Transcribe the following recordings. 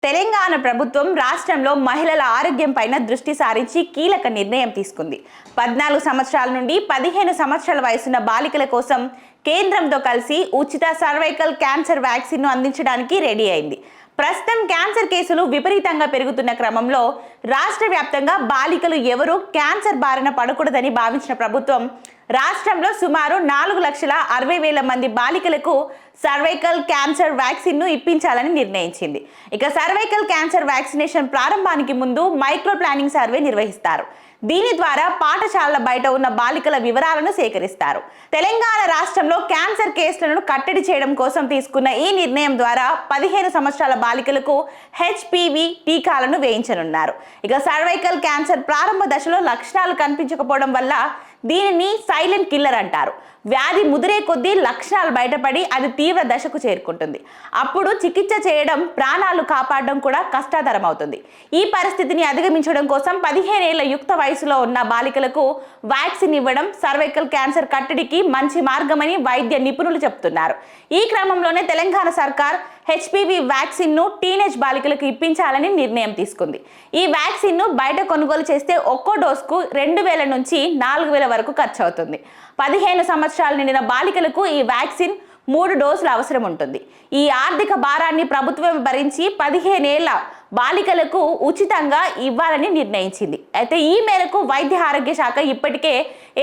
తెలంగాణ ప్రభుత్వం రాష్ట్రంలో మహిళల ఆరోగ్యం పైన దృష్టి సారించి కీలక నిర్ణయం తీసుకుంది. 14 సంవత్సరాల నుండి 15 సంవత్సరాల వయసున్న బాలికల కోసం కేంద్రంతో కలిసి ఉచిత సర్వైకల్ క్యాన్సర్ వ్యాక్సిన్ను అందించడానికి రెడీ అయింది. ప్రస్తుతం క్యాన్సర్ కేసులు విపరీతంగా పెరుగుతున్న క్రమంలో రాష్ట్ర వ్యాప్తంగా బాలికలు ఎవరూ క్యాన్సర్ బారిన పడకూడదని భావించిన ప్రభుత్వం రాష్ట్రంలో సుమారు 4,60,000 మంది బాలికలకు సర్వైకల్ క్యాన్సర్ వ్యాక్సిన్ను ఇప్పించాలని నిర్ణయించింది. ఇక సర్వైకల్ క్యాన్సర్ వ్యాక్సినేషన్ ప్రారంభానికి ముందు మైక్రో ప్లానింగ్ సర్వే నిర్వహిస్తారు. దీని ద్వారా పాఠశాలల బయట ఉన్న బాలికల వివరాలను సేకరిస్తారు. తెలంగాణ రాష్ట్రంలో క్యాన్సర్ కేసులను కట్టడి చేయడం కోసం తీసుకున్న ఈ నిర్ణయం ద్వారా 15 సంవత్సరాల బాలికలకు HPV టీకాలను వేయించనున్నారు. ఇక సర్వైకల్ క్యాన్సర్ ప్రారంభ దశలో లక్షణాలు కనిపించకపోవడం వల్ల దీనిని సైలెంట్ కిల్లర్ అంటారు. వ్యాధి ముదిరే కొద్దీ లక్షణాలు బయటపడి అది తీవ్ర దశకు చేరుకుంటుంది. అప్పుడు చికిత్స చేయడం, ప్రాణాలు కాపాడడం కూడా కష్టతరం అవుతుంది. ఈ పరిస్థితిని అధిగమించడం కోసం 15 ఏళ్ల యుక్త వయసులో ఉన్న బాలికలకు వ్యాక్సిన్ ఇవ్వడం సర్వైకల్ క్యాన్సర్ కట్టడికి మంచి మార్గమని వైద్య నిపుణులు చెబుతున్నారు. ఈ క్రమంలోనే తెలంగాణ సర్కార్ HPV వ్యాక్సిన్ను టీనేజ్ బాలికలకు ఇప్పించాలని నిర్ణయం తీసుకుంది. ఈ వ్యాక్సిన్ను బయట కొనుగోలు చేస్తే ఒక్కో డోస్కు 2,000 నుంచి 4,000 వరకు ఖర్చు అవుతుంది. 15 సంవత్సరాలు నిండిన బాలికలకు ఈ వ్యాక్సిన్ 3 డోసులు అవసరం ఉంటుంది. ఈ ఆర్థిక భారాన్ని ప్రభుత్వం భరించి 15 ఏళ్ల బాలికలకు ఉచితంగా ఇవ్వాలని నిర్ణయించింది. అయితే ఈ మేరకు వైద్య ఆరోగ్య శాఖ ఇప్పటికే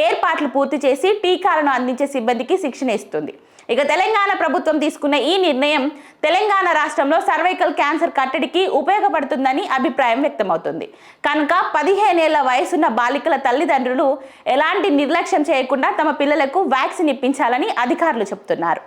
ఏర్పాట్లు పూర్తి చేసి టీకాలను అందించే సిబ్బందికి శిక్షణ ఇస్తుంది. ఇక తెలంగాణ ప్రభుత్వం తీసుకున్న ఈ నిర్ణయం తెలంగాణ రాష్ట్రంలో సర్వైకల్ క్యాన్సర్ కట్టడికి ఉపయోగపడుతుందని అభిప్రాయం వ్యక్తమవుతుంది. కనుక 15 ఏళ్ల వయసున్న బాలికల తల్లిదండ్రులు ఎలాంటి నిర్లక్ష్యం చేయకుండా తమ పిల్లలకు వ్యాక్సిన్ ఇప్పించాలని అధికారులు చెబుతున్నారు.